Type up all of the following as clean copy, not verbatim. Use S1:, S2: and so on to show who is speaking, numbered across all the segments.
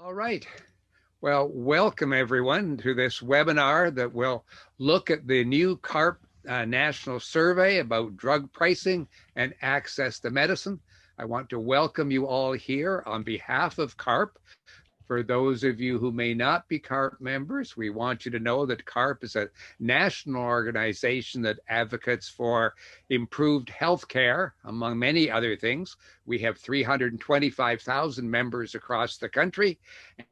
S1: All right. Well, welcome everyone to this webinar that will look at the new CARP national survey about drug pricing and access to medicine. I want to welcome you all here on behalf of CARP. For those of you who may not be CARP members, we want you to know that CARP is a national organization that advocates for improved health care, among many other things. We have 325,000 members across the country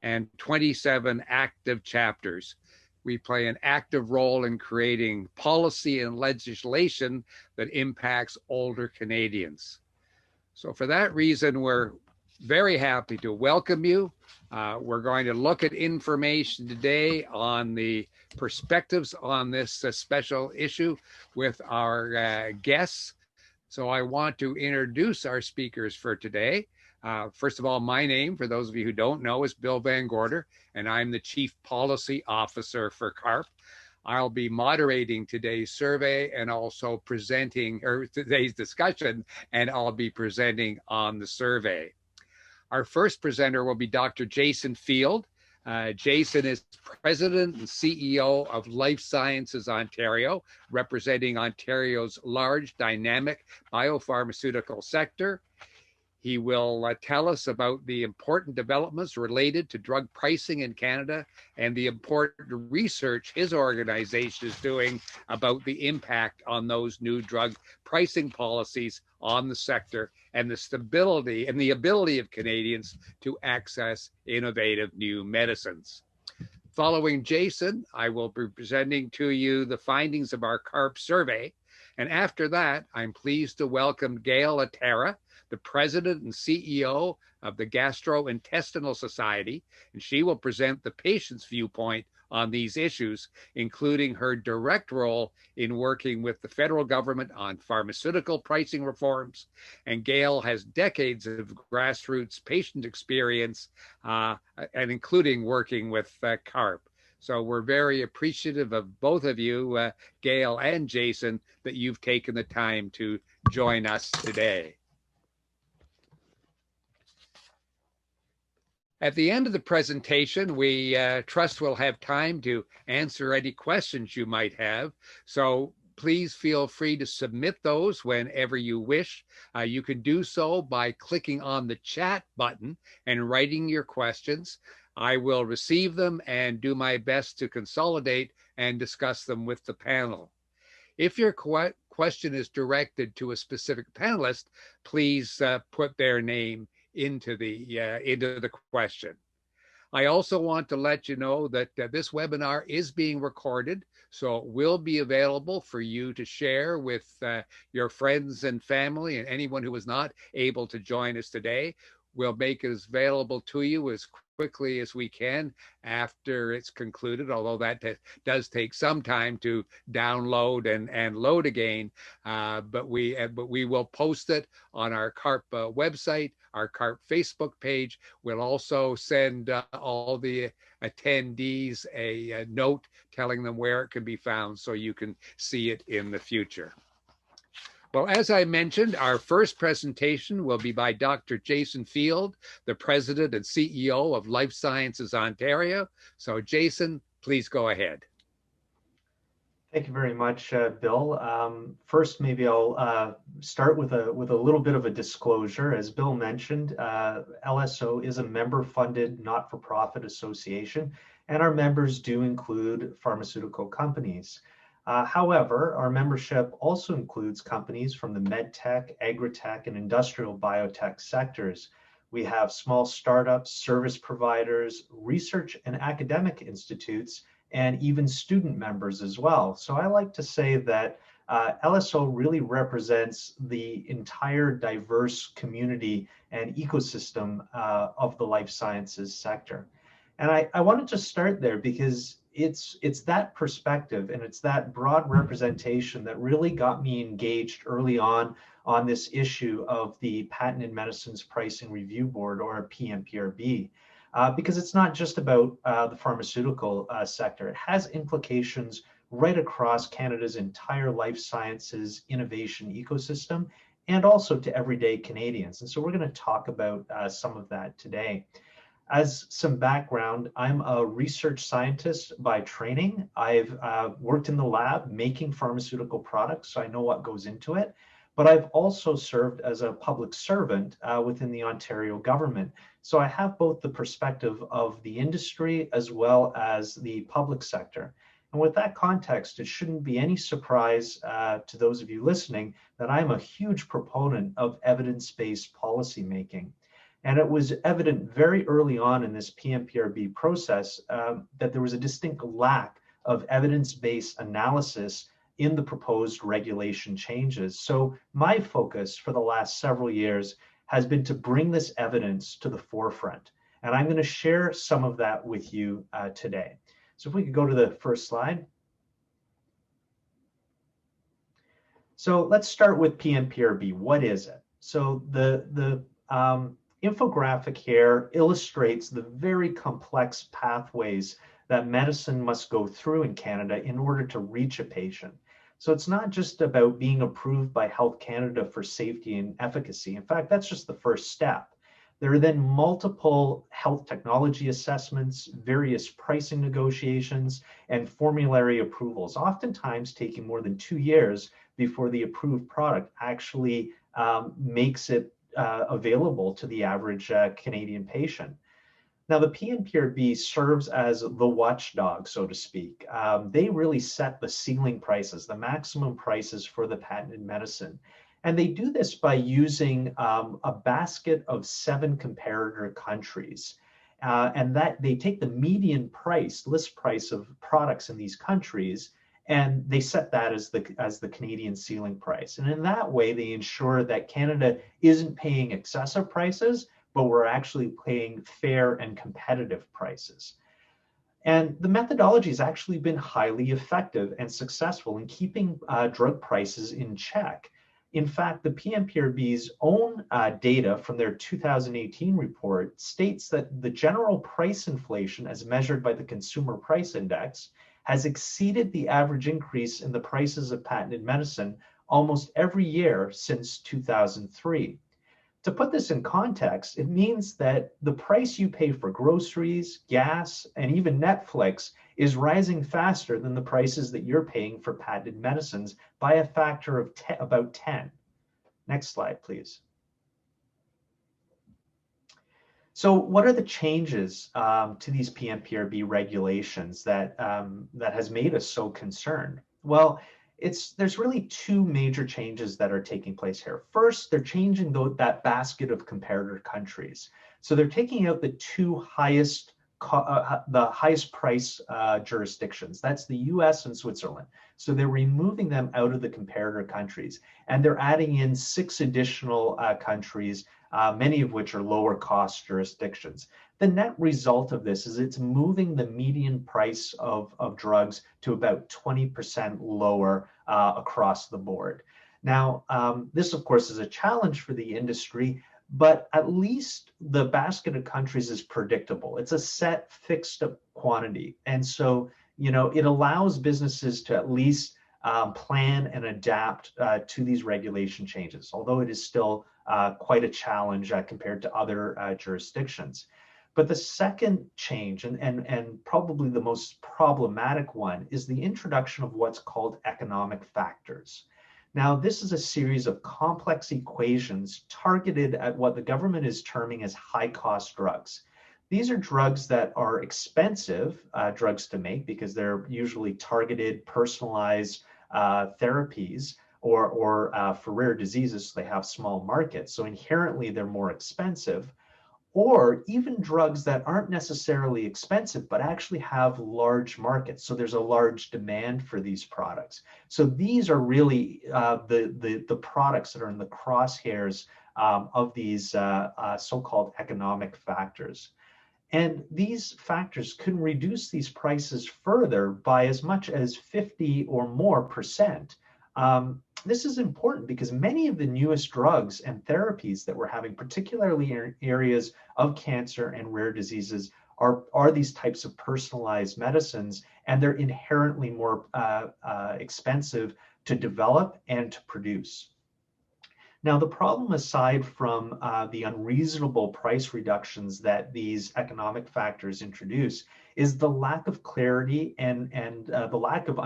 S1: and 27 active chapters. We play an active role in creating policy and legislation that impacts older Canadians. So for that reason, we're very happy to welcome you. We're going to look at information today on the perspectives on this special issue with our guests. So I want to introduce our speakers for today. First of all, my name, for those of you who don't know, is Bill VanGorder, and I'm the Chief Policy Officer for CARP. I'll be moderating today's survey and also presenting, or today's discussion, and I'll be presenting on the survey. Our first presenter will be Dr. Jason Field. Jason is President and CEO of Life Sciences Ontario, representing Ontario's large dynamic biopharmaceutical sector. He will tell us about the important developments related to drug pricing in Canada and the important research his organization is doing about the impact on those new drug pricing policies on the sector and the stability and the ability of Canadians to access innovative new medicines. Following Jason, I will be presenting to you the findings of our CARP survey. And after that, I'm pleased to welcome Gail Attara, the President and CEO of the Gastrointestinal Society, and she will present the patient's viewpoint on these issues, including her direct role in working with the federal government on pharmaceutical pricing reforms. And Gail has decades of grassroots patient experience, and including working with CARP. So we're very appreciative of both of you, Gail and Jason, that you've taken the time to join us today. At the end of the presentation, we trust we'll have time to answer any questions you might have. So please feel free to submit those whenever you wish. You can do so by clicking on the chat button and writing your questions. I will receive them and do my best to consolidate and discuss them with the panel. If your question is directed to a specific panelist, please put their name into the question. I also want to let you know that this webinar is being recorded, so it will be available for you to share with your friends and family and anyone who was not able to join us today. We'll make it available to you as quickly as we can after it's concluded, although that does take some time to download and load again. But we will post it on our CARP website, our CARP Facebook page. We'll also send all the attendees a note telling them where it can be found so you can see it in the future. Well, as I mentioned, our first presentation will be by Dr. Jason Field, the President and CEO of Life Sciences Ontario. So Jason, please go ahead.
S2: Thank you very much, Bill. First, maybe I'll start with a little bit of a disclosure. As Bill mentioned, LSO is a member-funded, not-for-profit association, and our members do include pharmaceutical companies. However, our membership also includes companies from the medtech, agritech, and industrial biotech sectors. We have small startups, service providers, research and academic institutes, and even student members as well. So I like to say that LSO really represents the entire diverse community and ecosystem of the life sciences sector. And I wanted to start there because it's that perspective and it's that broad representation that really got me engaged early on this issue of the Patent and Medicines Pricing Review Board, or PMPRB, because it's not just about the pharmaceutical sector. It has implications right across Canada's entire life sciences innovation ecosystem and also to everyday Canadians. And so we're going to talk about some of that today. As some background, I'm a research scientist by training. I've worked in the lab making pharmaceutical products, so I know what goes into it. But I've also served as a public servant within the Ontario government. So I have both the perspective of the industry as well as the public sector. And with that context, it shouldn't be any surprise to those of you listening that I'm a huge proponent of evidence-based policymaking. And it was evident very early on in this PMPRB process that there was a distinct lack of evidence-based analysis in the proposed regulation changes. So my focus for the last several years has been to bring this evidence to the forefront. And I'm going to share some of that with you today. So if we could go to the first slide. So let's start with PMPRB. What is it? So the infographic here illustrates the very complex pathways that medicine must go through in Canada in order to reach a patient. So it's not just about being approved by Health Canada for safety and efficacy. In fact, that's just the first step. There are then multiple health technology assessments, various pricing negotiations, and formulary approvals, oftentimes taking more than 2 years before the approved product actually makes it available to the average Canadian patient. Now, the PMPRB serves as the watchdog, so to speak. They really set the ceiling prices, the maximum prices for the patented medicine. And they do this by using a basket of 7 comparator countries. And that they take the median price, list price of products in these countries, and they set that as the Canadian ceiling price. And in that way, they ensure that Canada isn't paying excessive prices, but we're actually paying fair and competitive prices. And the methodology has actually been highly effective and successful in keeping drug prices in check. In fact, the PMPRB's own data from their 2018 report states that the general price inflation as measured by the Consumer Price Index has exceeded the average increase in the prices of patented medicine almost every year since 2003. To put this in context, it means that the price you pay for groceries, gas, and even Netflix is rising faster than the prices that you're paying for patented medicines by a factor of about 10. Next slide, please. So what are the changes to these PMPRB regulations that has made us so concerned? Well, there's really 2 major changes that are taking place here. First, they're changing that basket of comparator countries. So they're taking out the 2 highest price jurisdictions. That's the US and Switzerland. So they're removing them out of the comparator countries, and they're adding in 6 additional countries, many of which are lower cost jurisdictions. The net result of this is it's moving the median price of drugs to about 20% lower across the board. Now, this, of course, is a challenge for the industry, but at least the basket of countries is predictable. It's a set fixed quantity. And so, it allows businesses to at least plan and adapt to these regulation changes, although it is still quite a challenge compared to other jurisdictions. But the second change, and probably the most problematic one, is the introduction of what's called economic factors. Now, this is a series of complex equations targeted at what the government is terming as high-cost drugs. These are drugs that are expensive drugs to make because they're usually targeted, personalized therapies, or for rare diseases, so they have small markets. So inherently, they're more expensive. Or even drugs that aren't necessarily expensive, but actually have large markets. So there's a large demand for these products. So these are really the products that are in the crosshairs of these so-called economic factors. And these factors can reduce these prices further by as much as 50 or more percent. This is important because many of the newest drugs and therapies that we're having, particularly in areas of cancer and rare diseases, are these types of personalized medicines, and they're inherently more expensive to develop and to produce. Now, the problem, aside from the unreasonable price reductions that these economic factors introduce, is the lack of clarity and the lack of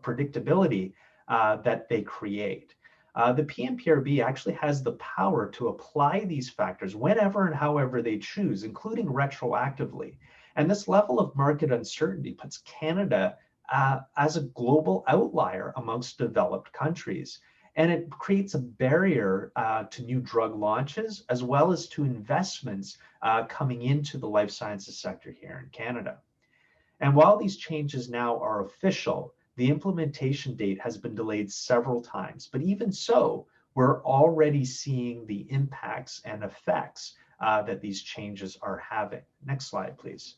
S2: predictability that they create. The PMPRB actually has the power to apply these factors whenever and however they choose, including retroactively. And this level of market uncertainty puts Canada as a global outlier amongst developed countries. And it creates a barrier to new drug launches, as well as to investments coming into the life sciences sector here in Canada. And while these changes now are official, the implementation date has been delayed several times. But even so, we're already seeing the impacts and effects that these changes are having. Next slide, please.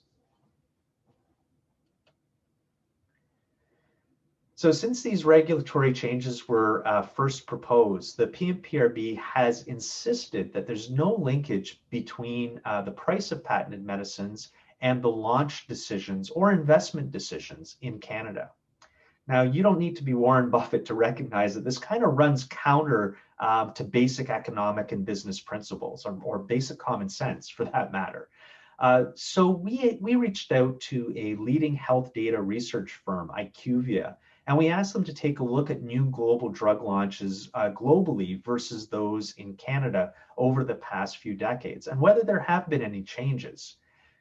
S2: So since these regulatory changes were first proposed, the PMPRB has insisted that there's no linkage between the price of patented medicines and the launch decisions or investment decisions in Canada. Now, you don't need to be Warren Buffett to recognize that this kind of runs counter to basic economic and business principles, or basic common sense for that matter. So we reached out to a leading health data research firm, IQVIA, and we asked them to take a look at new global drug launches globally versus those in Canada over the past few decades, and whether there have been any changes.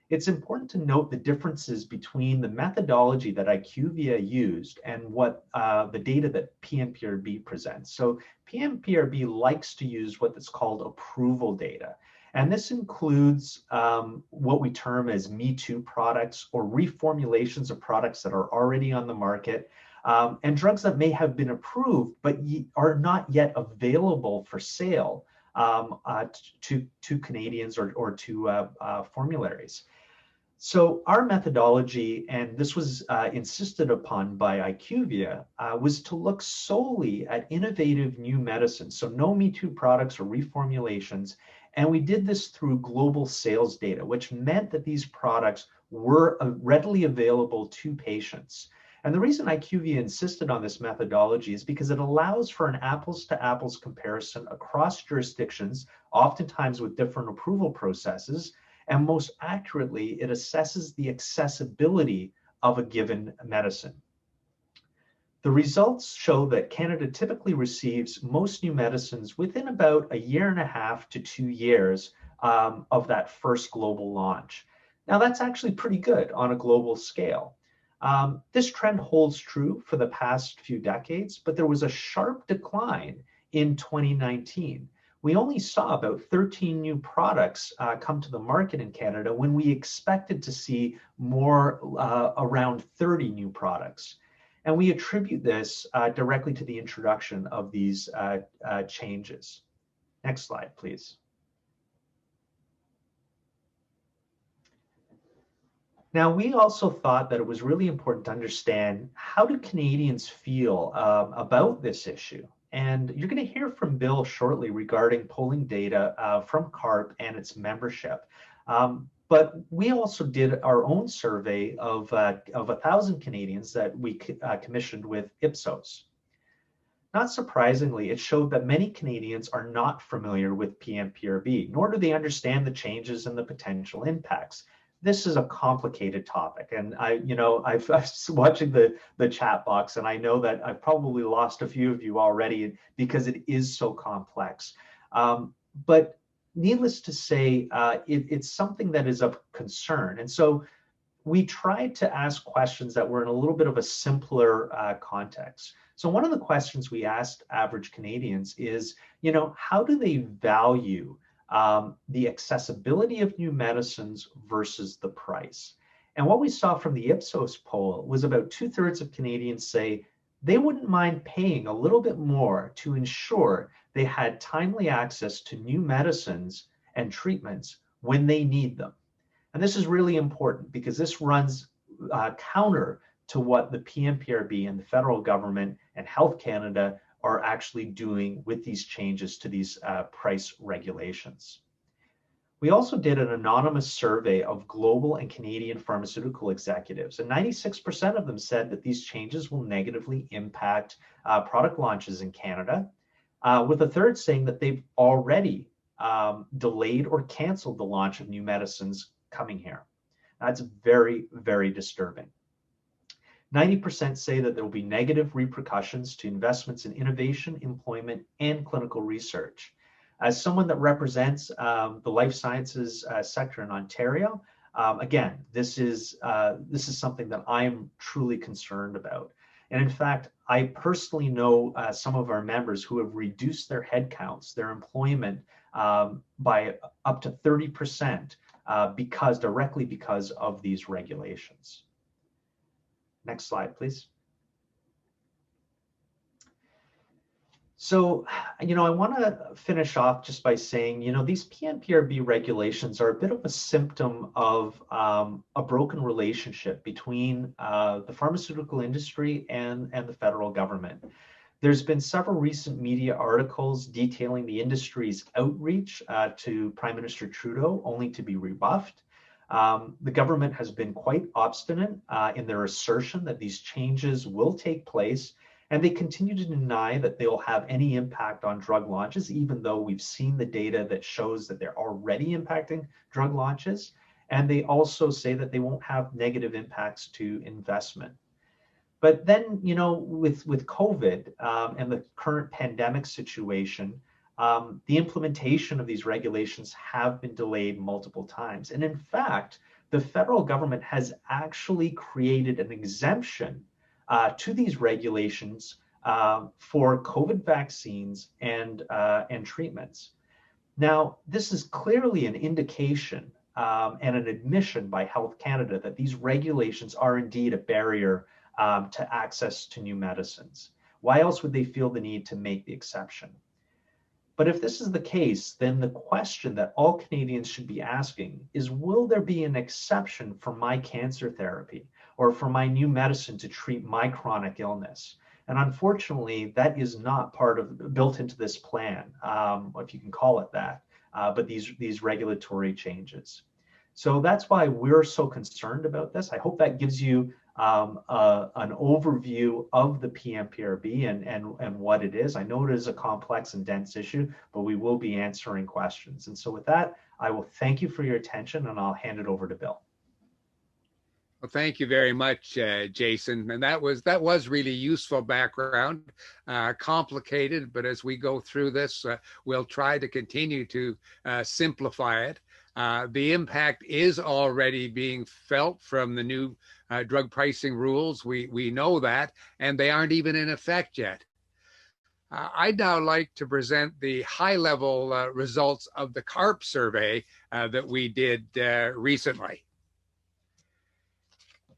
S2: It's important to note the differences between the methodology that IQVIA used and what the data that PMPRB presents. So PMPRB likes to use what is called approval data. And this includes what we term as Me Too products, or reformulations of products that are already on the market, and drugs that may have been approved but are not yet available for sale to Canadians or to formularies. So our methodology, and this was insisted upon by IQVIA, was to look solely at innovative new medicines, so no Me Too products or reformulations. And we did this through global sales data, which meant that these products were readily available to patients. And the reason IQVIA insisted on this methodology is because it allows for an apples-to-apples comparison across jurisdictions, oftentimes with different approval processes, and most accurately, it assesses the accessibility of a given medicine. The results show that Canada typically receives most new medicines within about 1.5 to 2 years of that first global launch. Now, that's actually pretty good on a global scale. This trend holds true for the past few decades, but there was a sharp decline in 2019. We only saw about 13 new products come to the market in Canada when we expected to see more around 30 new products. And we attribute this directly to the introduction of these changes. Next slide, please. Now, we also thought that it was really important to understand, how do Canadians feel about this issue? And you're going to hear from Bill shortly regarding polling data from CARP and its membership. But we also did our own survey of 1,000 Canadians that we commissioned with Ipsos. Not surprisingly, it showed that many Canadians are not familiar with PMPRB, nor do they understand the changes and the potential impacts. This is a complicated topic, and I've watching the chat box, and I know that I've probably lost a few of you already because it is so complex. But needless to say, it's something that is of concern, and so we tried to ask questions that were in a little bit of a simpler context. So one of the questions we asked average Canadians is, how do they value the accessibility of new medicines versus the price? And what we saw from the Ipsos poll was about 2/3 of Canadians say they wouldn't mind paying a little bit more to ensure they had timely access to new medicines and treatments when they need them. And this is really important because this runs counter to what the PMPRB and the federal government and Health Canada are actually doing with these changes to these price regulations. We also did an anonymous survey of global and Canadian pharmaceutical executives, and 96% of them said that these changes will negatively impact product launches in Canada. with a third saying that they've already delayed or canceled the launch of new medicines coming here. That's very, very disturbing. 90% say that there will be negative repercussions to investments in innovation, employment, and clinical research. As someone that represents the life sciences sector in Ontario, again, this is something that I'm truly concerned about. And in fact, I personally know some of our members who have reduced their headcounts, their employment by up to 30% directly because of these regulations. Next slide, please. So, I want to finish off just by saying, these PNPRB regulations are a bit of a symptom of a broken relationship between the pharmaceutical industry and the federal government. There's been several recent media articles detailing the industry's outreach to Prime Minister Trudeau, only to be rebuffed. The government has been quite obstinate in their assertion that these changes will take place, and they continue to deny that they'll have any impact on drug launches, even though we've seen the data that shows that they're already impacting drug launches. And they also say that they won't have negative impacts to investment. But then, with COVID and the current pandemic situation, the implementation of these regulations have been delayed multiple times. And in fact, the federal government has actually created an exemption to these regulations for COVID vaccines and treatments. Now, this is clearly an indication and an admission by Health Canada that these regulations are indeed a barrier to access to new medicines. Why else would they feel the need to make the exception? But if this is the case, then the question that all Canadians should be asking is, will there be an exception for my cancer therapy or for my new medicine to treat my chronic illness? And unfortunately, that is not built into this plan, if you can call it that, but these regulatory changes. So that's why we're so concerned about this. I hope that gives you an overview of the PNPRB and what it is. I know it is a complex and dense issue, but we will be answering questions. And so with that, I will thank you for your attention, and I'll hand it over to Bill.
S1: Well, thank you very much, Jason. And that was really useful background, complicated, but as we go through this, we'll try to continue to simplify it. The impact is already being felt from the new drug pricing rules. We know that, and they aren't even in effect yet. I'd now like to present the high-level results of the CARP survey that we did recently.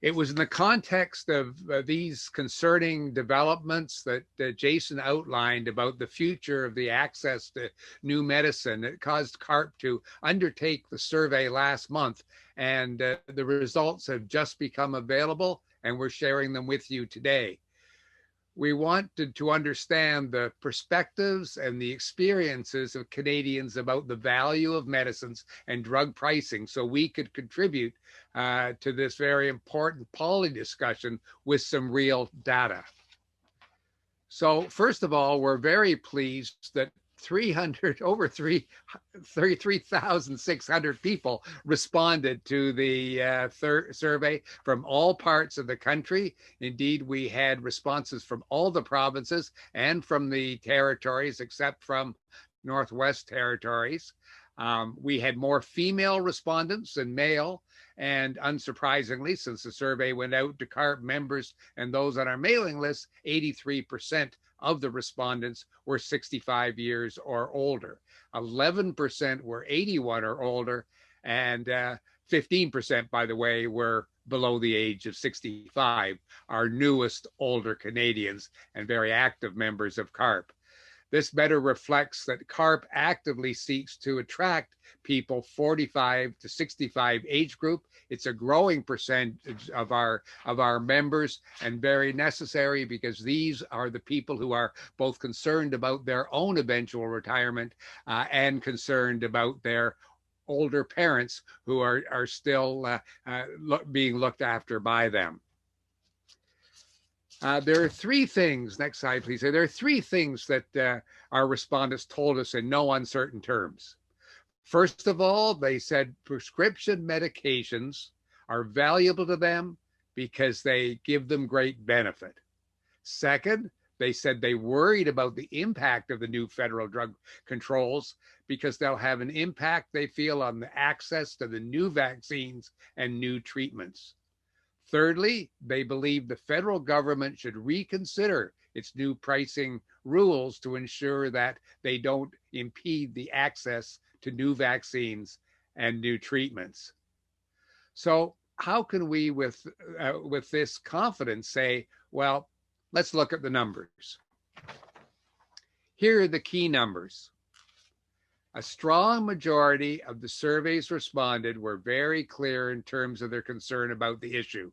S1: It was in the context of these concerning developments that Jason outlined about the future of the access to new medicine that caused CARP to undertake the survey last month. And the results have just become available, and we're sharing them with you today. We wanted to understand the perspectives and the experiences of Canadians about the value of medicines and drug pricing so we could contribute to this very important policy discussion with some real data. So first of all, we're very pleased that 33,600 people responded to the survey from all parts of the country. Indeed, we had responses from all the provinces and from the territories, except from Northwest Territories. We had more female respondents than male. And unsurprisingly, since the survey went out to CARP members and those on our mailing list, 83% of the respondents were 65 years or older. 11% were 81 or older, and 15%, by the way, were below the age of 65, our newest older Canadians and very active members of CARP. This better reflects that CARP actively seeks to attract people 45 to 65 age group. It's a growing percentage of our members, and very necessary, because these are the people who are both concerned about their own eventual retirement and concerned about their older parents who are still being looked after by them. There are three things, next slide, please. There are three things that our respondents told us in no uncertain terms. First of all, they said prescription medications are valuable to them because they give them great benefit. Second, they said they worried about the impact of the new federal drug controls because they'll have an impact, they feel, on the access to the new vaccines and new treatments. Thirdly, they believe the federal government should reconsider its new pricing rules to ensure that they don't impede the access to new vaccines and new treatments. So, how can we, with this confidence, say, well, let's look at the numbers? Here are the key numbers. A strong majority of the surveys responded were very clear in terms of their concern about the issue.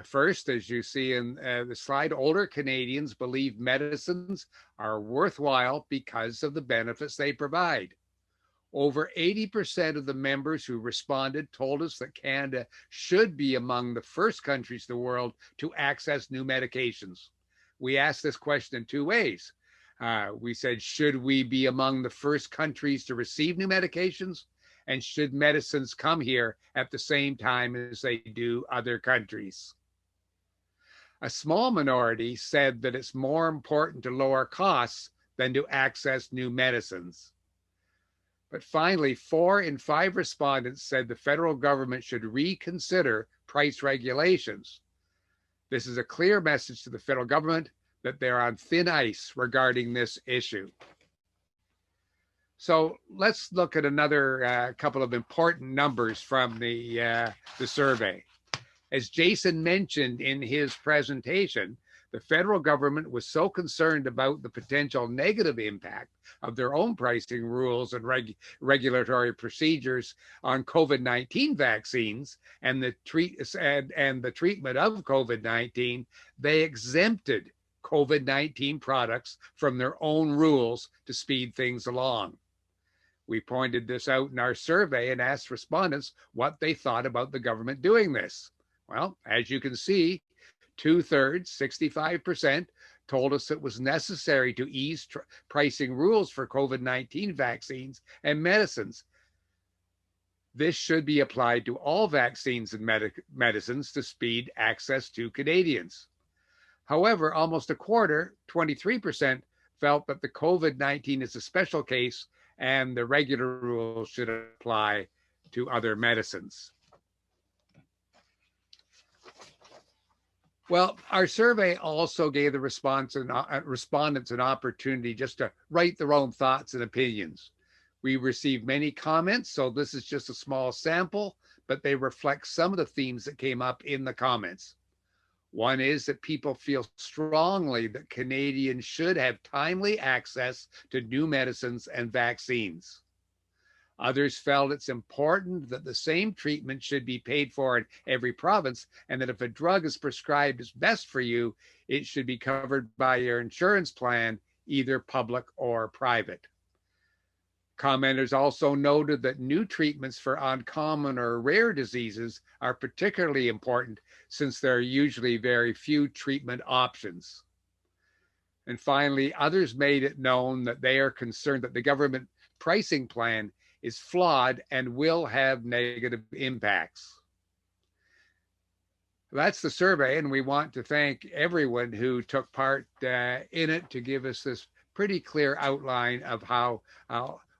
S1: First, as you see in the slide, older Canadians believe medicines are worthwhile because of the benefits they provide. Over 80% of the members who responded told us that Canada should be among the first countries in the world to access new medications. We asked this question in two ways. We said, should we be among the first countries to receive new medications? And should medicines come here at the same time as they do other countries? A small minority said that it's more important to lower costs than to access new medicines. But finally, 4 in 5 respondents said the federal government should reconsider price regulations. This is a clear message to the federal government that they're on thin ice regarding this issue. So let's look at another couple of important numbers from the survey. As Jason mentioned in his presentation, the federal government was so concerned about the potential negative impact of their own pricing rules and regulatory procedures on COVID-19 vaccines and the treatment of COVID-19, they exempted COVID-19 products from their own rules to speed things along. We pointed this out in our survey and asked respondents what they thought about the government doing this. Well, as you can see, 2/3, 65%, told us it was necessary to ease pricing rules for COVID-19 vaccines and medicines. This should be applied to all vaccines and medicines to speed access to Canadians. However, almost a quarter, 23%, felt that the COVID-19 is a special case and the regular rules should apply to other medicines. Well, our survey also gave the respondents an opportunity just to write their own thoughts and opinions. We received many comments, so this is just a small sample, but they reflect some of the themes that came up in the comments. One is that people feel strongly that Canadians should have timely access to new medicines and vaccines. Others felt it's important that the same treatment should be paid for in every province, and that if a drug is prescribed as best for you, it should be covered by your insurance plan, either public or private. Commenters also noted that new treatments for uncommon or rare diseases are particularly important since there are usually very few treatment options. And finally, others made it known that they are concerned that the government pricing plan is flawed and will have negative impacts. That's the survey, and we want to thank everyone who took part in it to give us this pretty clear outline of how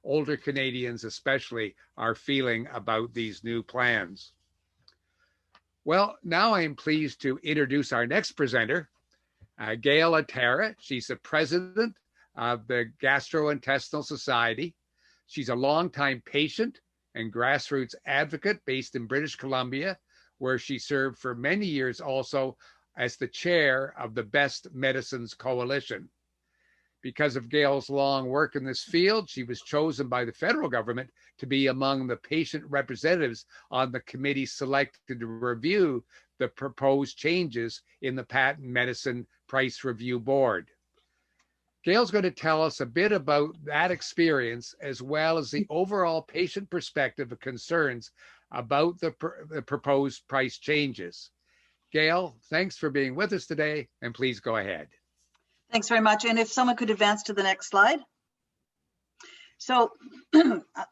S1: older Canadians especially are feeling about these new plans. Well, now I'm pleased to introduce our next presenter, Gail Attara. She's the president of the Gastrointestinal Society. She's a longtime patient and grassroots advocate based in British Columbia, where she served for many years also as the chair of the Best Medicines Coalition. Because of Gail's long work in this field, she was chosen by the federal government to be among the patient representatives on the committee selected to review the proposed changes in the Patent Medicine Price Review Board. Gail's going to tell us a bit about that experience, as well as the overall patient perspective of concerns about the proposed price changes. Gail, thanks for being with us today, and please go ahead.
S3: Thanks very much. And if someone could advance to the next slide. So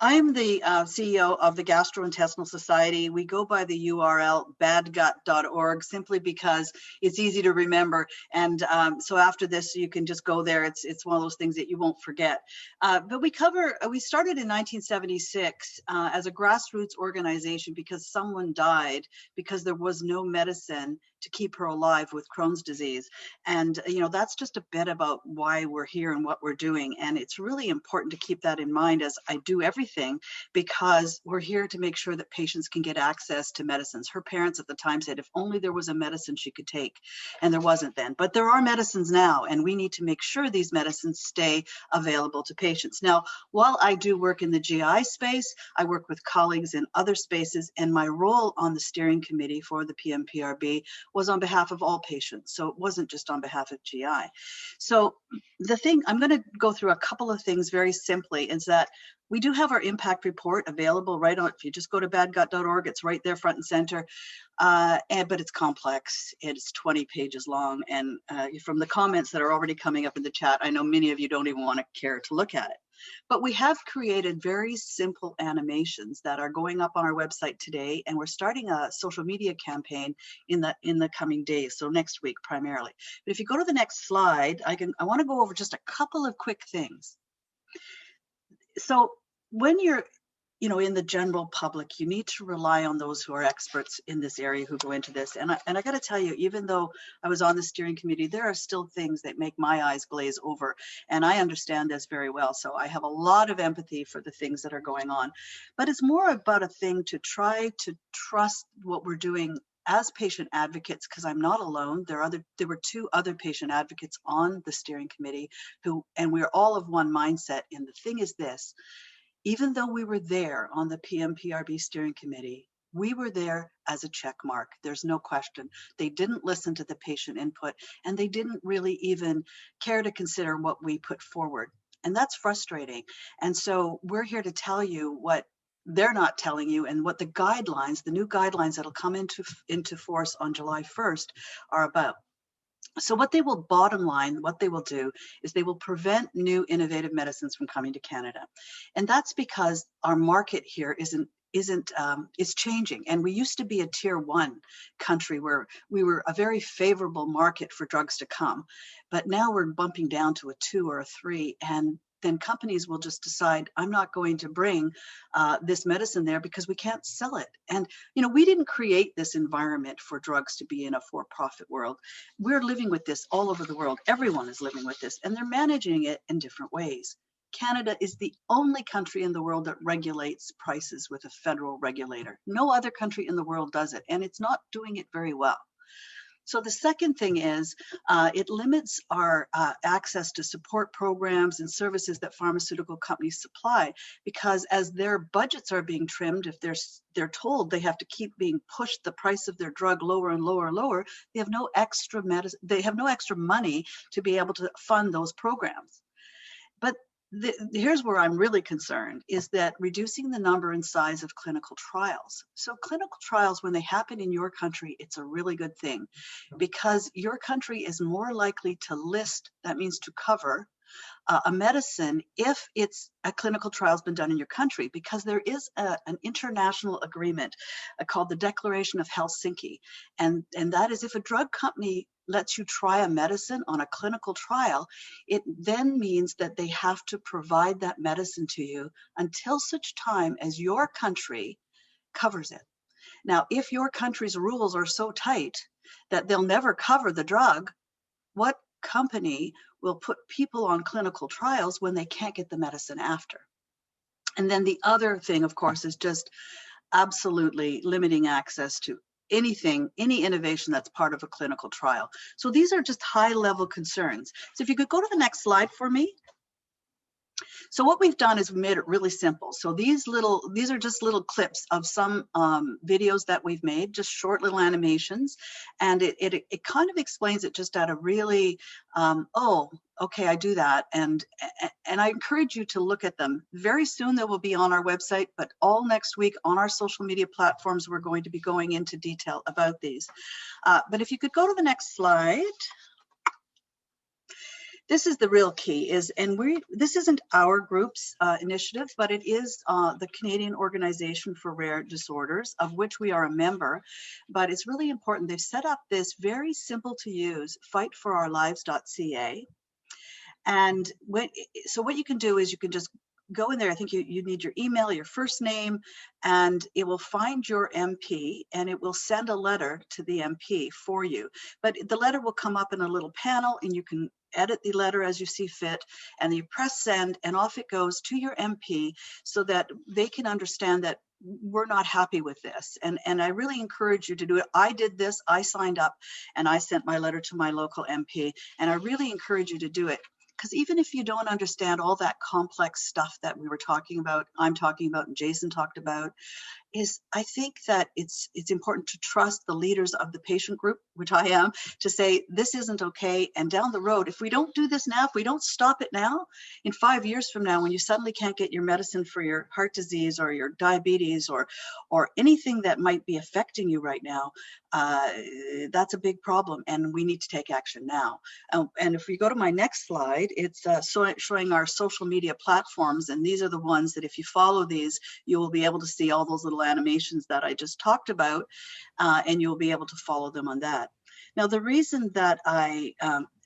S3: I'm the CEO of the Gastrointestinal Society. We go by the URL badgut.org simply because it's easy to remember. And so after this, you can just go there. It's one of those things that you won't forget. But we started in 1976 as a grassroots organization because someone died because there was no medicine to keep her alive with Crohn's disease. And, that's just a bit about why we're here and what we're doing. And it's really important to keep that in mind as I do everything, because we're here to make sure that patients can get access to medicines. Her parents at the time said, if only there was a medicine she could take, and there wasn't then. But there are medicines now, and we need to make sure these medicines stay available to patients. Now, while I do work in the GI space, I work with colleagues in other spaces, and my role on the steering committee for the PMPRB was on behalf of all patients. So it wasn't just on behalf of GI. So I'm going to go through a couple of things very simply, is that we do have our impact report available right on, if you just go to badgut.org, it's right there front and center, but it's complex. It's 20 pages long. And from the comments that are already coming up in the chat, I know many of you don't even want to care to look at it. But we have created very simple animations that are going up on our website today, and we're starting a social media campaign in the coming days, so next week primarily. But if you go to the next slide, I want to go over just a couple of quick things. So when you're in the general public, you need to rely on those who are experts in this area who go into this. And I got to tell you, even though I was on the steering committee, there are still things that make my eyes glaze over. And I understand this very well. So I have a lot of empathy for the things that are going on. But it's more about a thing to try to trust what we're doing as patient advocates, because I'm not alone. There were two other patient advocates on the steering committee and we're all of one mindset. And the thing is this: even though we were there on the PMPRB steering committee, we were there as a check mark. There's no question. They didn't listen to the patient input, and they didn't really even care to consider what we put forward. And that's frustrating. And so we're here to tell you what they're not telling you, and what the new guidelines that'll come into force on July 1st are about. So what they will do is they will prevent new innovative medicines from coming to Canada. And that's because our market here is changing. And we used to be a tier 1 country where we were a very favorable market for drugs to come. But now we're bumping down to a 2 or a 3, and then companies will just decide, I'm not going to bring this medicine there because we can't sell it. And, we didn't create this environment for drugs to be in a for-profit world. We're living with this all over the world. Everyone is living with this, and they're managing it in different ways. Canada is the only country in the world that regulates prices with a federal regulator. No other country in the world does it, and it's not doing it very well. So the second thing is it limits our access to support programs and services that pharmaceutical companies supply, because as their budgets are being trimmed, if they're told they have to keep being pushed the price of their drug lower and lower and lower, they have no extra money to be able to fund those programs. But here's where I'm really concerned, is that reducing the number and size of clinical trials. So clinical trials, when they happen in your country, it's a really good thing, because your country is more likely to list, that means to cover, a medicine if a clinical trial has been done in your country, because there is an international agreement called the Declaration of Helsinki. And that is, if a drug company lets you try a medicine on a clinical trial, it then means that they have to provide that medicine to you until such time as your country covers it. Now, if your country's rules are so tight that they'll never cover the drug, what company will put people on clinical trials when they can't get the medicine after? And then the other thing, of course, is just absolutely limiting access to any innovation that's part of a clinical trial. So these are just high-level concerns. So if you could go to the next slide for me. So what we've done is we made it really simple. So these are just little clips of some videos that we've made, just short little animations, and it kind of explains it just at a really, oh, okay, I do that, and I encourage you to look at them. Very soon they will be on our website, but all next week on our social media platforms, we're going to be going into detail about these. But if you could go to the next slide. This is the real key this isn't our group's initiative, but it is the Canadian Organization for Rare Disorders, of which we are a member. But it's really important. They've set up this very simple to use fightforourlives.ca. And so what you can do is you can just go in there. I think you need your email, your first name, and it will find your MP and it will send a letter to the MP for you. But the letter will come up in a little panel and you can edit the letter as you see fit, and you press send and off it goes to your MP so that they can understand that we're not happy with this. And I really encourage you to do it. I did this, I signed up and I sent my letter to my local MP, and I really encourage you to do it. Because even if you don't understand all that complex stuff that we were talking about, I'm talking about, and Jason talked about, I think that it's important to trust the leaders of the patient group, which I am, to say this isn't okay. And down the road, if we don't do this now, if we don't stop it now, in 5 years from now, when you suddenly can't get your medicine for your heart disease or your diabetes or anything that might be affecting you right now, that's a big problem, and we need to take action now. And if we go to my next slide, it's showing our social media platforms, and these are the ones that if you follow these, you will be able to see all those little animations that I just talked about, and you'll be able to follow them on that. Now, the reason that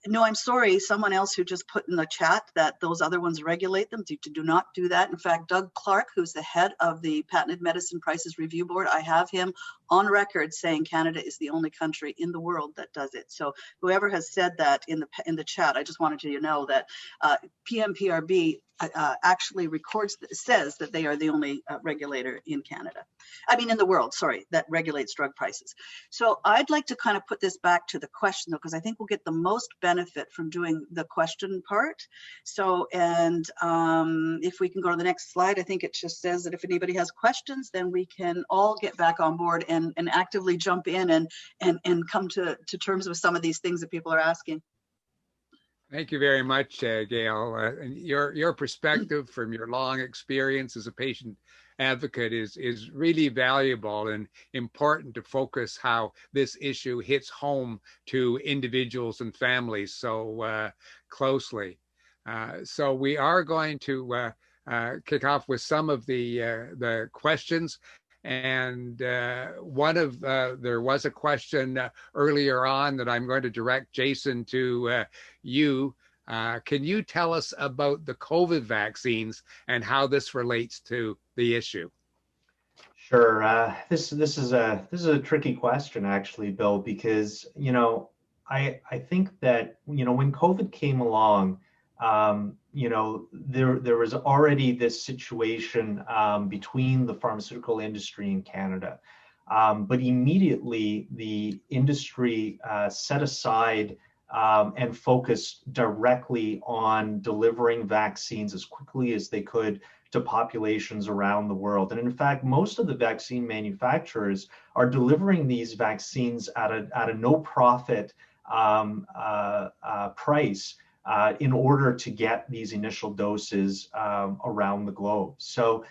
S3: no, I'm sorry, someone else who just put in the chat that those other ones regulate them. Do not do that. In fact, Doug Clark, who's the head of the Patented Medicine Prices Review Board, I have him on record saying Canada is the only country in the world that does it. So whoever has said that in the chat, I just wanted you to know that PMPRB actually says that they are the only regulator in Canada. I mean, in the world, sorry, that regulates drug prices. So I'd like to kind of put this back to the question, though, because I think we'll get the most benefit from doing the question part. So, and if we can go to the next slide, I think it just says that if anybody has questions, then we can all get back on board and actively jump in and come to terms with some of these things that people are asking.
S1: Thank you very much, Gail. And your perspective from your long experience as a patient advocate is really valuable and important to focus how this issue hits home to individuals and families so closely. So we are going to kick off with some of the questions. And there was a question earlier on that I'm going to direct Jason to you. Can you tell us about the COVID vaccines and how this relates to the issue?
S2: Sure. This is a tricky question, actually, Bill, because I think that when COVID came along, there was already this situation between the pharmaceutical industry and Canada. But immediately the industry set aside and focused directly on delivering vaccines as quickly as they could to populations around the world. And in fact, most of the vaccine manufacturers are delivering these vaccines at a no-profit price in order to get these initial doses around the globe. So,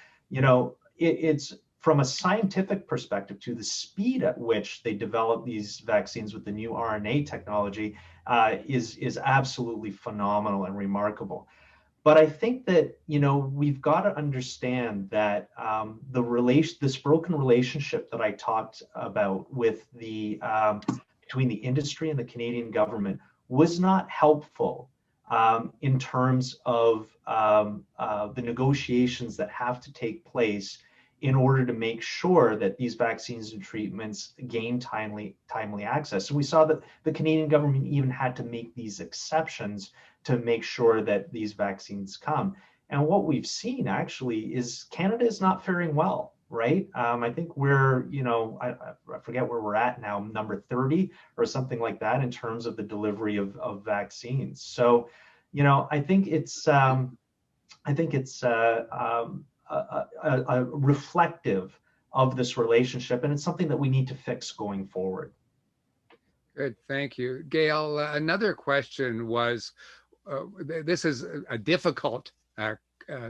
S2: it's from a scientific perspective to the speed at which they develop these vaccines with the new RNA technology is absolutely phenomenal and remarkable. But I think that, we've got to understand that this broken relationship that I talked about with between the industry and the Canadian government was not helpful in terms of the negotiations that have to take place in order to make sure that these vaccines and treatments gain timely access. So we saw that the Canadian government even had to make these exceptions to make sure that these vaccines come. And what we've seen actually is Canada is not faring well, right? I think we're, I forget where we're at now, number 30 or something like that in terms of the delivery of vaccines. So, I think it's I think it's reflective of this relationship, and it's something that we need to fix going forward.
S1: Good, thank you. Gail, another question was, this is a difficult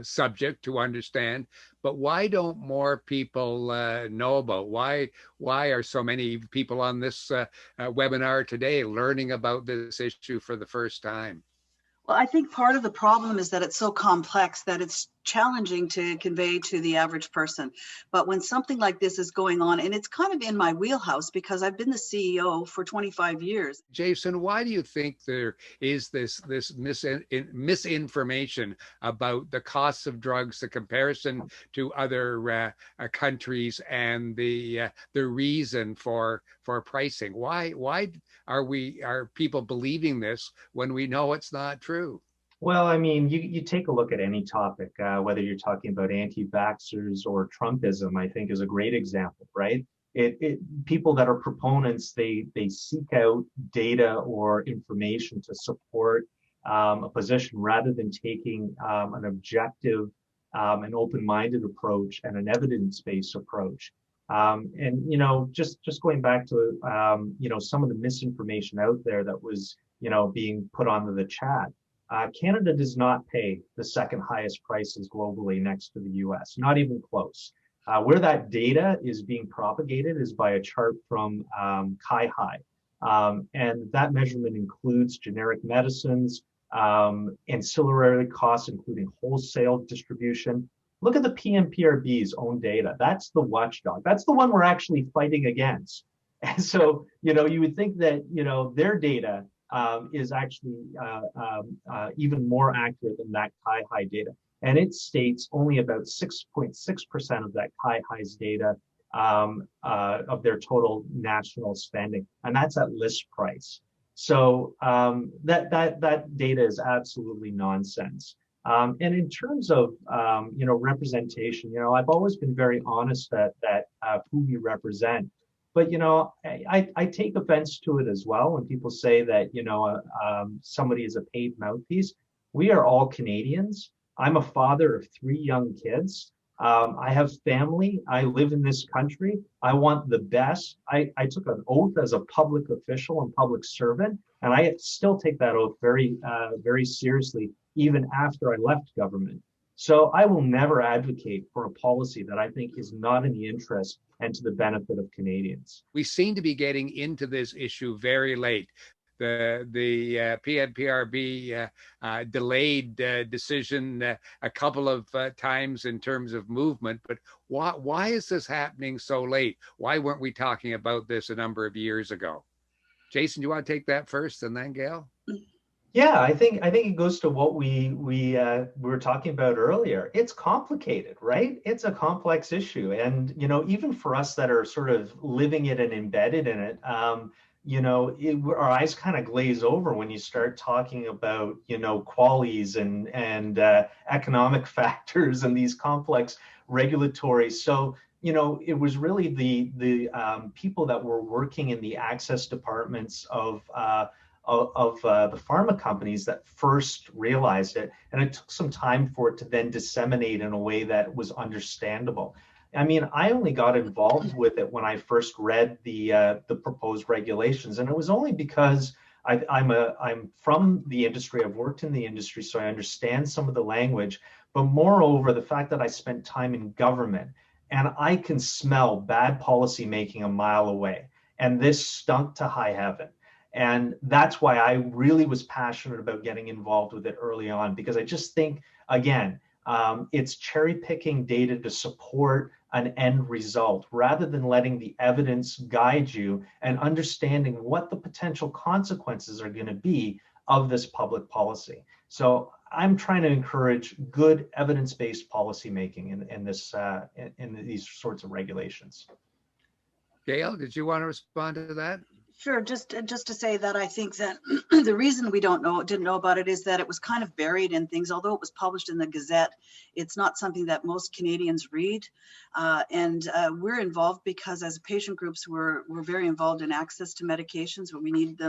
S1: subject to understand, but why don't more people know about? Why are so many people on this webinar today learning about this issue for the first time?
S3: Well, I think part of the problem is that it's so complex that it's challenging to convey to the average person. But when something like this is going on, and it's kind of in my wheelhouse because I've been the CEO for 25 years.
S1: Jason, why do you think there is this misinformation about the costs of drugs, the comparison to other countries, and the reason for pricing? Why are people believing this when we know it's not true?
S2: Well, I mean, you take a look at any topic, whether you're talking about anti-vaxxers or Trumpism, I think is a great example, right? People that are proponents, they seek out data or information to support a position rather than taking an objective, an open-minded approach and an evidence-based approach. And just going back to some of the misinformation out there that was being put onto the chat. Canada does not pay the second highest prices globally next to the US, not even close. Where that data is being propagated is by a chart from CAI. And that measurement includes generic medicines, ancillary costs, including wholesale distribution. Look at the PMPRB's own data. That's the watchdog. That's the one we're actually fighting against. And so, you would think that, their data is actually even more accurate than that CAI data. And it states only about 6.6% of that CAI's data of their total national spending. And that's at list price. So that data is absolutely nonsense. And in terms of, representation, I've always been very honest that who we represent. But, I take offense to it as well when people say that, somebody is a paid mouthpiece. We are all Canadians. I'm a father of 3 young kids. I have family. I live in this country. I want the best. I took an oath as a public official and public servant, and I still take that oath very, very seriously, even after I left government. So I will never advocate for a policy that I think is not in the interest and to the benefit of Canadians.
S1: We seem to be getting into this issue very late. The PNPRB delayed decision a couple of times in terms of movement, but why is this happening so late? Why weren't we talking about this a number of years ago? Jason, do you want to take that first and then Gail?
S2: Yeah, I think it goes to what we were talking about earlier. It's complicated, right? It's a complex issue, and even for us that are sort of living it and embedded in it, our eyes kind of glaze over when you start talking about qualities and economic factors and these complex regulatory. So it was really the people that were working in the access departments of the pharma companies that first realized it, and it took some time for it to then disseminate in a way that was understandable. I mean, I only got involved with it when I first read the proposed regulations, and it was only because I'm from the industry. I've worked in the industry, so I understand some of the language. But moreover, the fact that I spent time in government, and I can smell bad policy making a mile away, and this stunk to high heaven. And that's why I really was passionate about getting involved with it early on, because I just think, again, it's cherry picking data to support an end result rather than letting the evidence guide you and understanding what the potential consequences are going to be of this public policy. So I'm trying to encourage good evidence-based policy making in these sorts of regulations.
S1: Gail, did you want to respond to that?
S3: Sure. Just to say that I think that the reason we didn't know about it is that it was kind of buried in things. Although it was published in the Gazette, it's not something that most Canadians read. And we're involved because as patient groups, we're very involved in access to medications. We need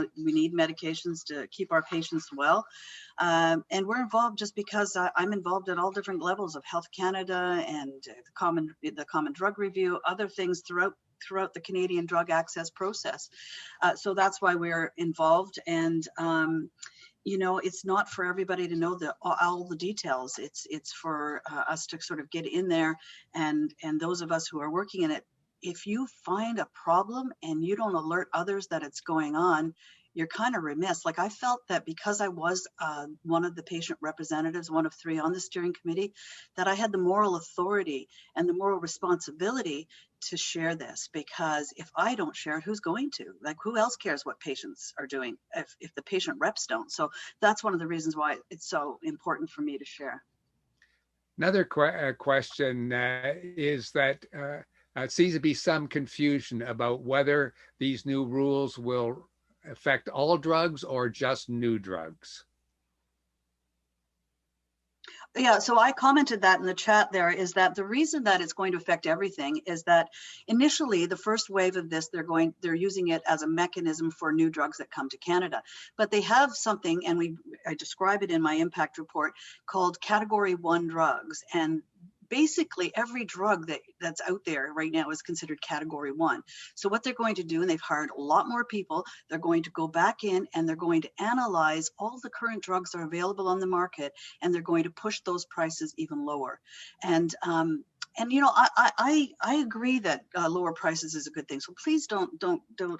S3: medications to keep our patients well. And we're involved just because I'm involved at all different levels of Health Canada and the Common Drug Review, other things throughout the Canadian drug access process. So that's why we're involved. And, you know, it's not for everybody to know all the details. It's for us to sort of get in there, and those of us who are working in it, if you find a problem and you don't alert others that it's going on, you're kind of remiss. Like I felt that because I was one of the patient representatives, one of 3 on the steering committee, that I had the moral authority and the moral responsibility to share this, because if I don't share it, who's going to? Like, who else cares what patients are doing if the patient reps don't? So that's one of the reasons why it's so important for me to share.
S1: Another question is that it seems to be some confusion about whether these new rules will affect all drugs or just new drugs.
S3: Yeah, so I commented that in the chat there, is that the reason that it's going to affect everything is that initially the first wave of this, they're using it as a mechanism for new drugs that come to Canada. But they have something, and I describe it in my impact report, called Category 1 drugs. And basically every drug that's out there right now is considered Category 1. So what they're going to do, and they've hired a lot more people, they're going to go back in and they're going to analyze all the current drugs that are available on the market, and they're going to push those prices even lower. And you know, I agree that lower prices is a good thing. So please don't.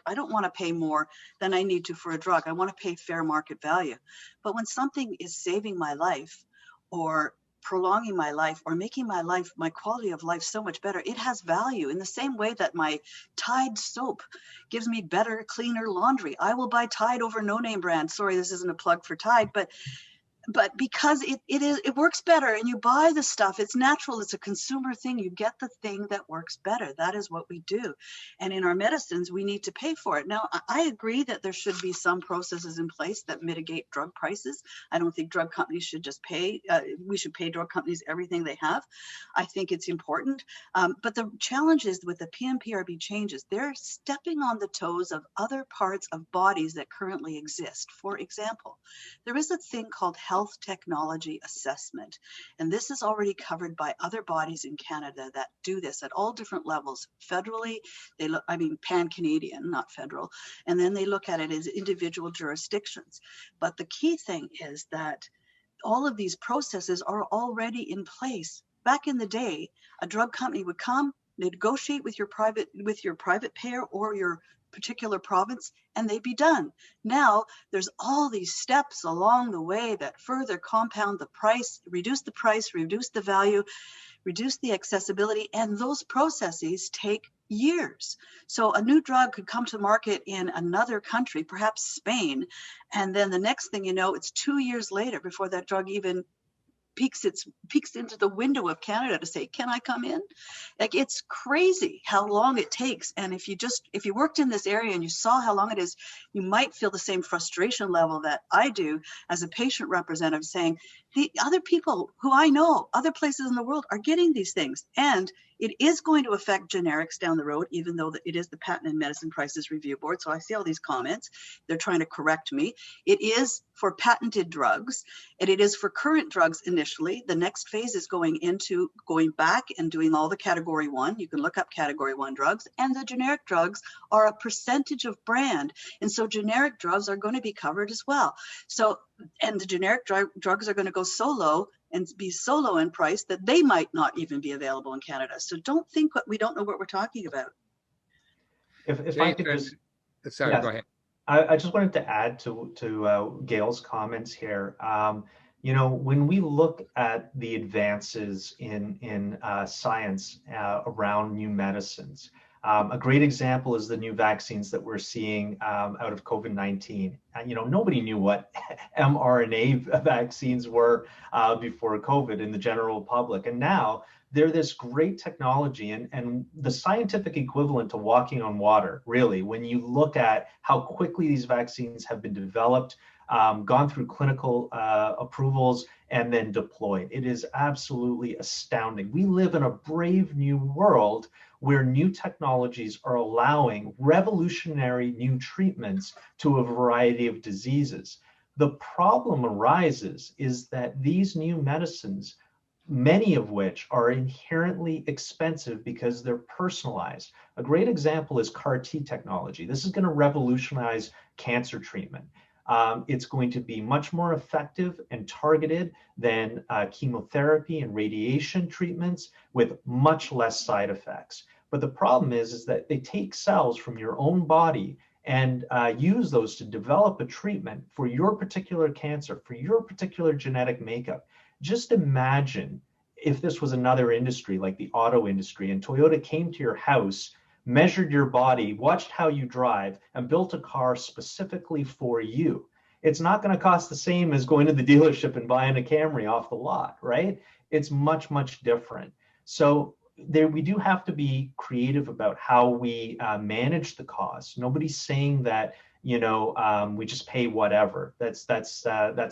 S3: I don't want to pay more than I need to for a drug. I want to pay fair market value. But when something is saving my life, or prolonging my life, or making my quality of life so much better, it has value. In the same way that my Tide soap gives me better, cleaner laundry, I will buy Tide over no name brand. Sorry, this isn't a plug for Tide, but because it works better, and you buy the stuff, it's natural, it's a consumer thing, you get the thing that works better. That is what we do. And in our medicines, we need to pay for it. Now, I agree that there should be some processes in place that mitigate drug prices. I don't think drug companies should just pay, we should pay drug companies everything they have. I think it's important. But the challenge is with the PMPRB changes, they're stepping on the toes of other parts of bodies that currently exist. For example, there is a thing called Health Technology Assessment. And this is already covered by other bodies in Canada that do this at all different levels. Federally, pan-Canadian, not federal. And then they look at it as individual jurisdictions. But the key thing is that all of these processes are already in place. Back in the day, a drug company would come, negotiate with your private payer or your particular province, and they'd be done. Now there's all these steps along the way that further compound the price, reduce the value, reduce the accessibility, and those processes take years. So a new drug could come to market in another country, perhaps Spain, and then the next thing you know, it's 2 years later before that drug even peeks into the window of Canada to say, can I come in? Like, it's crazy how long it takes. And if you worked in this area and you saw how long it is, you might feel the same frustration level that I do as a patient representative, saying the other people who I know, other places in the world, are getting these things. And it is going to affect generics down the road, even though it is the Patent and Medicine Prices Review Board. So I see all these comments. They're trying to correct me. It is for patented drugs, and it is for current drugs initially. The next phase is going back and doing all the Category 1. You can look up Category 1 drugs, and the generic drugs are a percentage of brand. And so generic drugs are going to be covered as well. So, and the generic drugs are going to go so low and be so low in price that they might not even be available in Canada. So don't think we don't know what we're talking about.
S2: If I could just,
S1: sorry, go ahead.
S2: I just wanted to add to Gail's comments here. You know, when we look at the advances in science around new medicines, a great example is the new vaccines that we're seeing out of COVID-19. You know, nobody knew what mRNA vaccines were before COVID in the general public. And now they're this great technology, and the scientific equivalent to walking on water, really, when you look at how quickly these vaccines have been developed, gone through clinical approvals, and then deployed. It is absolutely astounding. We live in a brave new world where new technologies are allowing revolutionary new treatments to a variety of diseases. The problem arises is that these new medicines, many of which are inherently expensive because they're personalized. A great example is CAR-T technology. This is going to revolutionize cancer treatment. It's going to be much more effective and targeted than chemotherapy and radiation treatments with much less side effects. But the problem is that they take cells from your own body and use those to develop a treatment for your particular cancer, for your particular genetic makeup. Just imagine if this was another industry like the auto industry and Toyota came to your house, measured your body, watched how you drive, and built a car specifically for you. It's not going to cost the same as going to the dealership and buying a Camry off the lot, right? It's much, much different. So we do have to be creative about how we manage the costs. Nobody's saying that, we just pay whatever. That's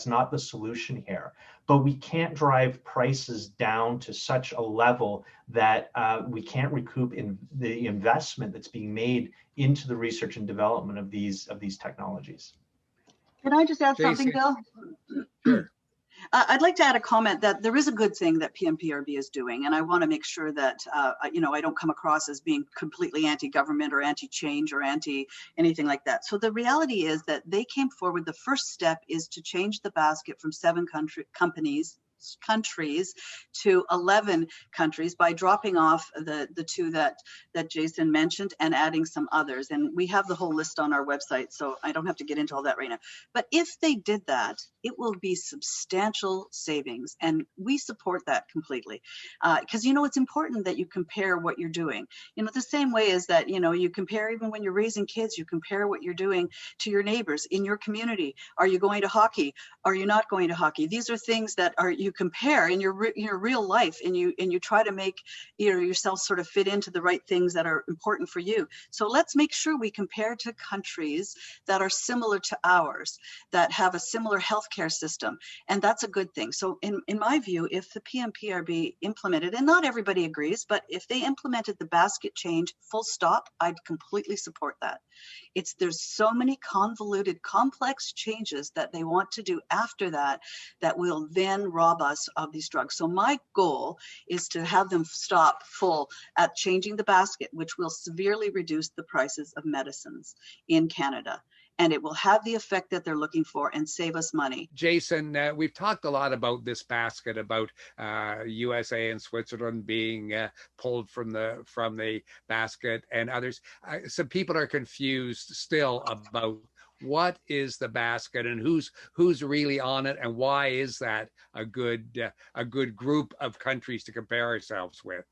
S2: not the solution here. But we can't drive prices down to such a level that we can't recoup in the investment that's being made into the research and development of these technologies.
S3: Can I just add something, Bill?
S1: Sure.
S3: I'd like to add a comment that there is a good thing that PMPRB is doing, and I want to make sure that I don't come across as being completely anti-government or anti-change or anti-anything like that. So the reality is that they came forward. The first step is to change the basket from 7 countries to 11 countries by dropping off the 2 that Jason mentioned and adding some others. And we have the whole list on our website, so I don't have to get into all that right now. But if they did that, it will be substantial savings, and we support that completely. Because it's important that you compare what you're doing. The same way as that, you compare, even when you're raising kids, you compare what you're doing to your neighbors in your community. Are you going to hockey? Are you not going to hockey? These are things that you compare in your real life, and you try to make yourself sort of fit into the right things that are important for you. So let's make sure we compare to countries that are similar to ours, that have a similar healthcare system, and that's a good thing. So in my view, if the PMPRB implemented, and not everybody agrees, but if they implemented the basket change full stop, I'd completely support that. There's so many convoluted, complex changes that they want to do after that will then rob us of these drugs. So my goal is to have them stop full at changing the basket, which will severely reduce the prices of medicines in Canada. And it will have the effect that they're looking for and save us money.
S1: Jason, we've talked a lot about this basket, about USA and Switzerland being pulled from the basket, and others. Some people are confused still about what is the basket and who's really on it, and why is that a good group of countries to compare ourselves with?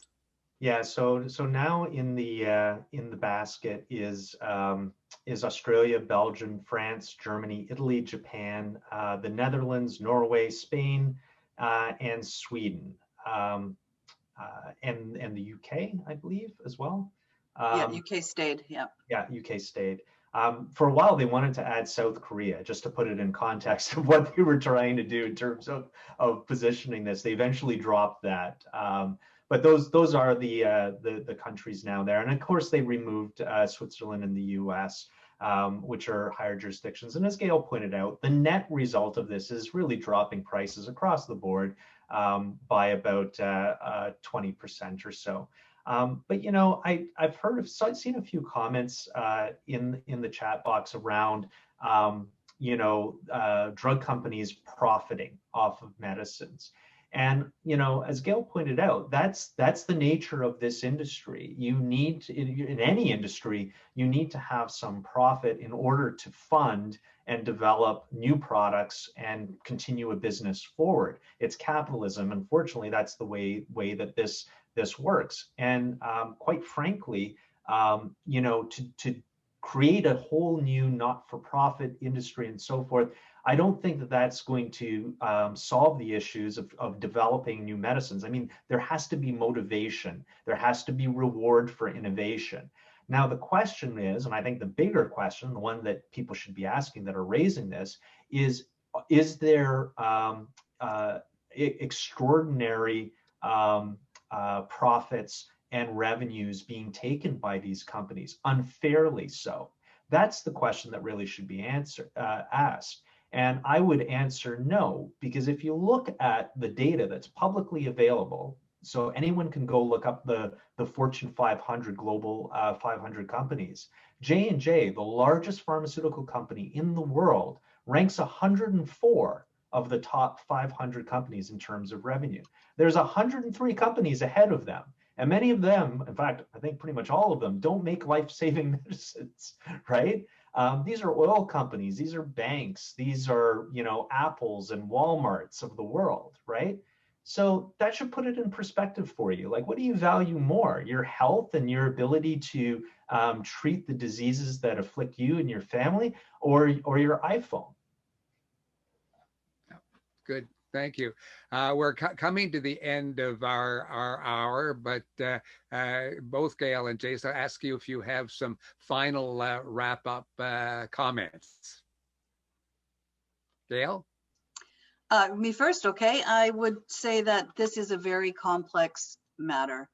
S2: Yeah, so now in the basket is Australia, Belgium, France, Germany, Italy, Japan, the Netherlands, Norway, Spain, and Sweden, and the UK, I believe, as well.
S3: Yeah, UK stayed. Yeah.
S2: Yeah, UK stayed. For a while, they wanted to add South Korea, just to put it in context of what they were trying to do in terms of positioning this. They eventually dropped that. But those are the countries now there. And of course, they removed Switzerland and the US, which are higher jurisdictions. And as Gail pointed out, the net result of this is really dropping prices across the board by about 20% or so. But I've seen a few comments in the chat box around drug companies profiting off of medicines. And as Gail pointed out, that's the nature of this industry. You need to, in any industry, you need to have some profit in order to fund and develop new products and continue a business forward. It's capitalism. Unfortunately, that's the way that this works. And quite frankly, to create a whole new not-for-profit industry and so forth. I don't think that that's going to solve the issues of developing new medicines. I mean, there has to be motivation. There has to be reward for innovation. Now, the question is, and I think the bigger question, the one that people should be asking that are raising this, is there extraordinary profits and revenues being taken by these companies, unfairly so? That's the question that really should be asked. And I would answer no, because if you look at the data that's publicly available, so anyone can go look up the Fortune 500 global 500 companies. J&J, the largest pharmaceutical company in the world, ranks 104 of the top 500 companies in terms of revenue. There's 103 companies ahead of them. And many of them, in fact, I think pretty much all of them, don't make life-saving medicines, right? These are oil companies, these are banks, these are, Apples and Walmarts of the world, right? So that should put it in perspective for you. Like, what do you value more, your health and your ability to treat the diseases that afflict you and your family, or your iPhone?
S1: Good. Thank you. We're coming to the end of our hour, but both Gail and Jason, I'll ask you if you have some final wrap-up comments. Gail?
S3: Me first, okay. I would say that this is a very complex matter,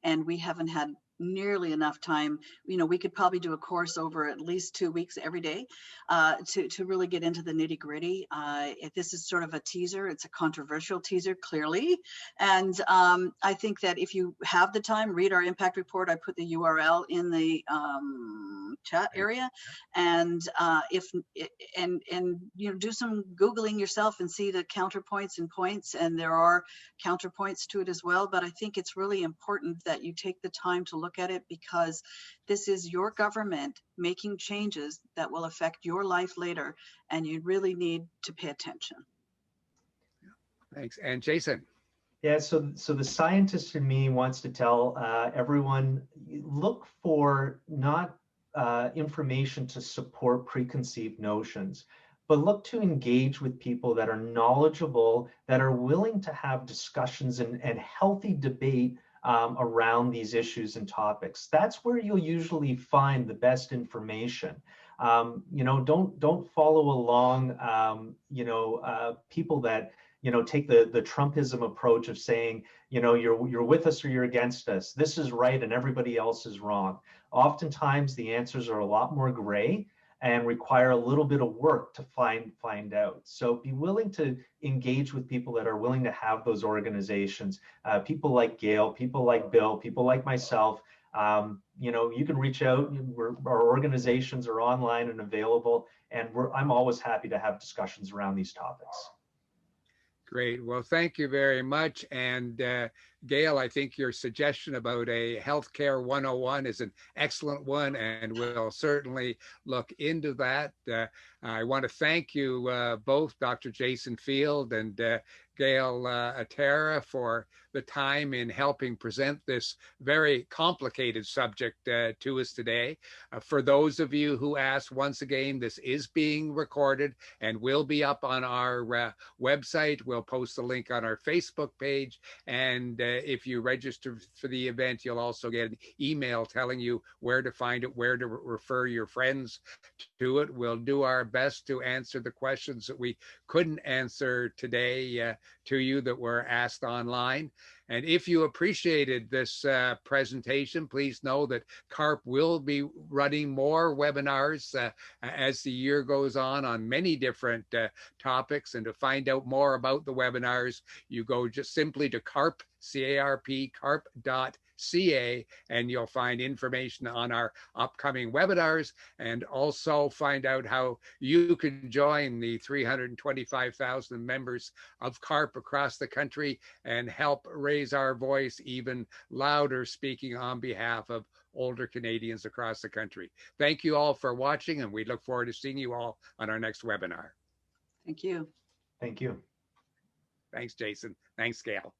S3: and we haven't had nearly enough time. We could probably do a course over at least 2 weeks every day to really get into the nitty gritty. If this is sort of a teaser, it's a controversial teaser, clearly. And I think that if you have the time, read our impact report. I put the URL in the chat area, and do some Googling yourself and see the counterpoints and points, and there are counterpoints to it as well. But I think it's really important that you take the time to look at it, because this is your government making changes that will affect your life later, and you really need to pay attention.
S1: Thanks. And Jason?
S2: Yeah, so the scientist in me wants to tell everyone, look for not information to support preconceived notions, but look to engage with people that are knowledgeable, that are willing to have discussions and healthy debate around these issues and topics. That's where you'll usually find the best information. Don't follow along, people that take the Trumpism approach of saying, you're with us or you're against us. This is right and everybody else is wrong. Oftentimes the answers are a lot more gray and require a little bit of work to find out. So be willing to engage with people that are willing to have those organizations, people like Gail, people like Bill, people like myself. You can reach out. Our organizations are online and available, and I'm always happy to have discussions around these topics.
S1: Great. Well, thank you very much. And Gail, I think your suggestion about a healthcare 101 is an excellent one, and we'll certainly look into that. I want to thank you both, Dr. Jason Field and Gail Attara, for the time in helping present this very complicated subject to us today. For those of you who asked, once again, this is being recorded and will be up on our website. We'll post a link on our Facebook page, and if you register for the event, you'll also get an email telling you where to find it, where to refer your friends to it. We'll do our best to answer the questions that we couldn't answer today to you that were asked online. And if you appreciated this presentation, please know that CARP will be running more webinars as the year goes on many different topics. And to find out more about the webinars, you go just simply to CARP, C-A-R-P, carp.ca, and you'll find information on our upcoming webinars, and also find out how you can join the 325,000 members of CARP across the country and help raise our voice even louder, speaking on behalf of older Canadians across the country. Thank you all for watching, and we look forward to seeing you all on our next webinar.
S3: Thank you.
S2: Thank you.
S1: Thanks, Jason. Thanks, Gail.